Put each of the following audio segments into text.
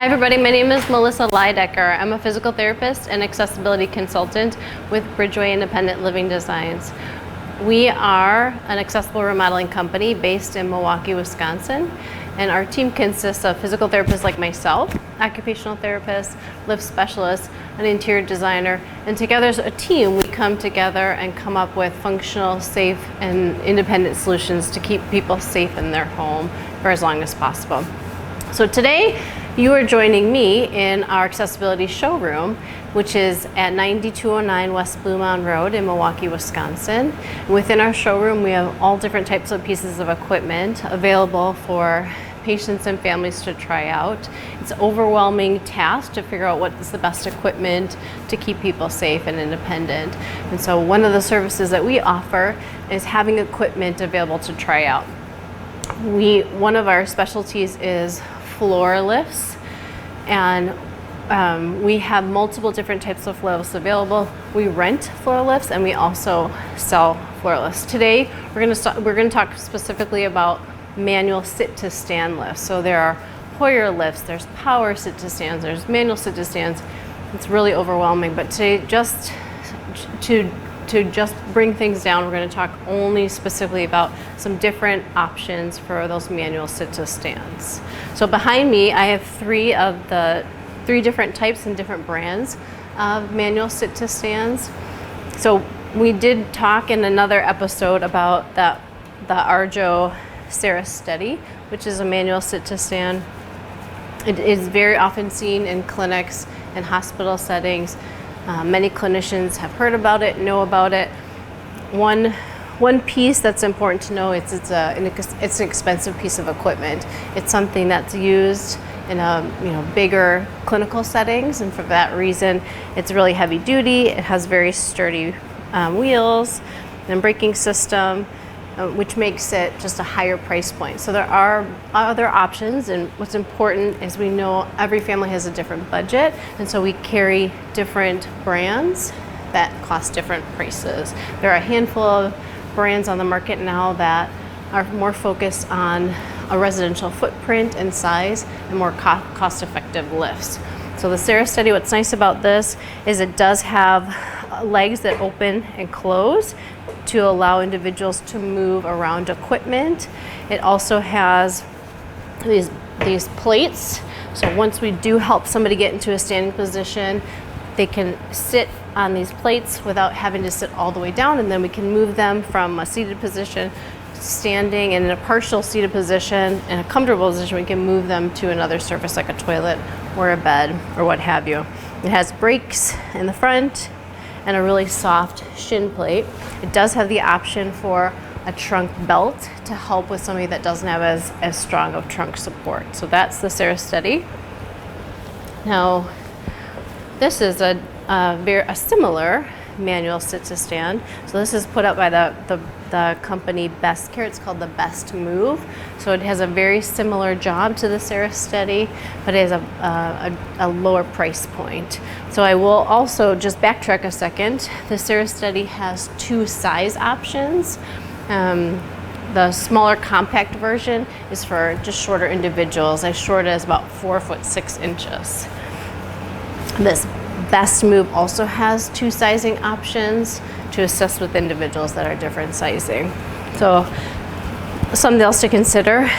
Hi everybody, my name is Melissa Lydecker. I'm a physical therapist and accessibility consultant with Bridgeway Independent Living Designs. We are an accessible remodeling company based in Milwaukee, Wisconsin, and our team consists of physical therapists like myself, occupational therapists, lift specialists, an interior designer, and together as a team we come together and come up with functional, safe, and independent solutions to keep people safe in their home for as long as possible. So today, you are joining me in our accessibility showroom, which is at 9209 West Blue Mound Road in Milwaukee, Wisconsin. Within our showroom, we have all different types of pieces of equipment available for patients and families to try out. It's an overwhelming task to figure out what is the best equipment to keep people safe and independent. And so one of the services that we offer is having equipment available to try out. One of our specialties is floor lifts, and we have multiple different types of floor lifts available. We rent floor lifts and we also sell floor lifts. Today we're going to talk specifically about manual sit to stand lifts. So there are Hoyer lifts, there's power sit to stands, there's manual sit to stands. It's really overwhelming, but today to just bring things down, we're going to talk only specifically about some different options for those manual sit-to stands. So behind me, I have three different types and different brands of manual sit-to stands. So we did talk in another episode about the Arjo Sara Stedy, which is a manual sit-to stand. It is very often seen in clinics and hospital settings. Many clinicians have heard about it, know about it. One piece that's important to know is it's an expensive piece of equipment. It's something that's used in bigger clinical settings, and for that reason, it's really heavy duty. It has very sturdy wheels and braking system, which makes it just a higher price point. So there are other options, and what's important is we know every family has a different budget, and so we carry different brands that cost different prices. There are a handful of brands on the market now that are more focused on a residential footprint and size and more cost-effective lifts. So the Sara Stedy, what's nice about this is it does have legs that open and close to allow individuals to move around equipment. It also has these plates. So once we do help somebody get into a standing position, they can sit on these plates without having to sit all the way down, and then we can move them from a seated position, standing, and in a partial seated position, in a comfortable position, we can move them to another surface like a toilet or a bed or what have you. It has brakes in the front and a really soft shin plate. It does have the option for a trunk belt to help with somebody that doesn't have as strong of trunk support. So that's the Sara Stedy. Now, this is a similar manual sit-to-stand. So this is put up by the company Best Care. It's called the Best Move. So it has a very similar job to the Sara Stedy, but it has a lower price point. So I will also just backtrack a second. The Sara Stedy has two size options. The smaller compact version is for just shorter individuals, as short as about 4'6". This Best Move also has two sizing options to assist with individuals that are different sizing. So something else to consider.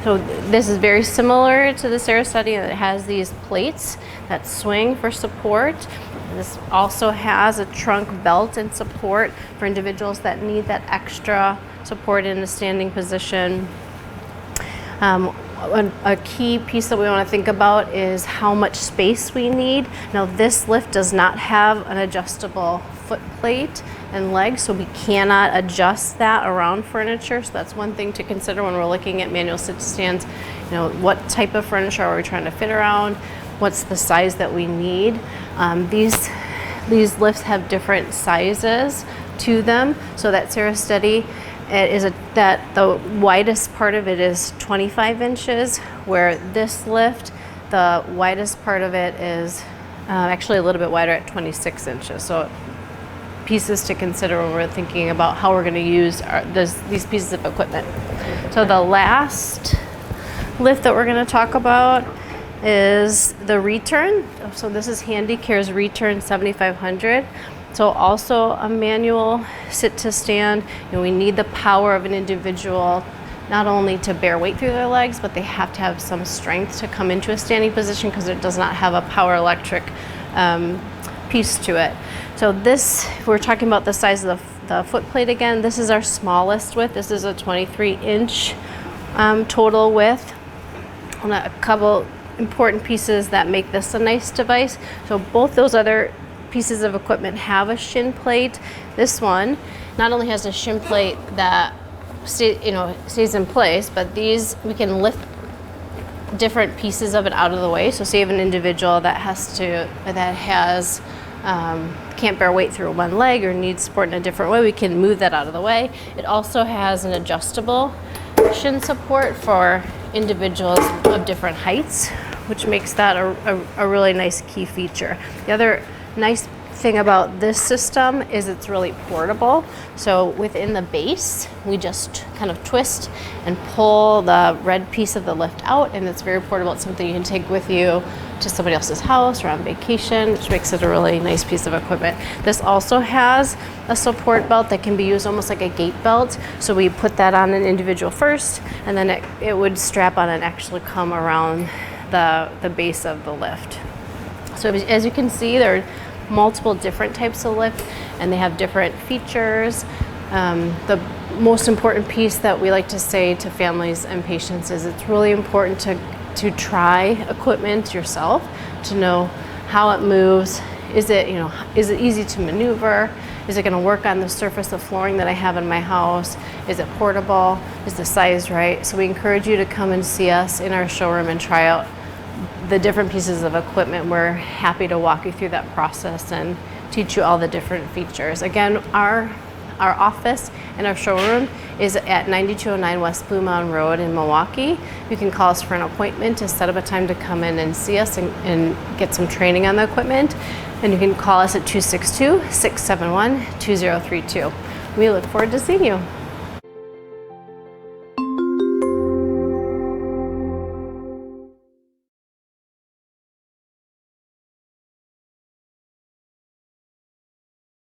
So this is very similar to the Sara Stedy, and it has these plates that swing for support. This also has a trunk belt and support for individuals that need that extra support in a standing position. A key piece that we want to think about is how much space we need. Now, this lift does not have an adjustable foot plate and legs, so we cannot adjust that around furniture. So that's one thing to consider when we're looking at manual sit-stands. What type of furniture are we trying to fit around? What's the size that we need? These lifts have different sizes to them. So that Sara Stedy, the widest part of it is 25 inches, where this lift, the widest part of it is actually a little bit wider at 26 inches. So pieces to consider when we're thinking about how we're going to use these pieces of equipment. So the last lift that we're going to talk about is the return. So this is Handicare's Return 7500. So also a manual sit to stand. We need the power of an individual not only to bear weight through their legs, but they have to have some strength to come into a standing position because it does not have a power electric piece to it. So this, we're talking about the size of the foot plate again. This is our smallest width. This is a 23-inch total width. And a couple important pieces that make this a nice device. So both those other pieces of equipment have a shin plate. This one not only has a shin plate that stays in place, but these, we can lift different pieces of it out of the way. So say you have an individual that can't bear weight through one leg or needs support in a different way, we can move that out of the way. It also has an adjustable shin support for individuals of different heights, which makes that a really nice key feature. The other nice thing about this system is it's really portable. So within the base, we just kind of twist and pull the red piece of the lift out, and it's very portable. It's something you can take with you to somebody else's house or on vacation, which makes it a really nice piece of equipment. This also has a support belt that can be used almost like a gait belt. So we put that on an individual first, and then it would strap on and actually come around the base of the lift. So as you can see, there are multiple different types of lift, and they have different features. The most important piece that we like to say to families and patients is it's really important to try equipment yourself, to know how it moves. Is it easy to maneuver? Is it going to work on the surface of flooring that I have in my house? Is it portable? Is the size right? So we encourage you to come and see us in our showroom and try out the different pieces of equipment. We're happy to walk you through that process and teach you all the different features. Again, our office and our showroom is at 9209 West Blue Mountain Road in Milwaukee. You can call us for an appointment to set up a time to come in and see us and get some training on the equipment. And you can call us at 262-671-2032. We look forward to seeing you.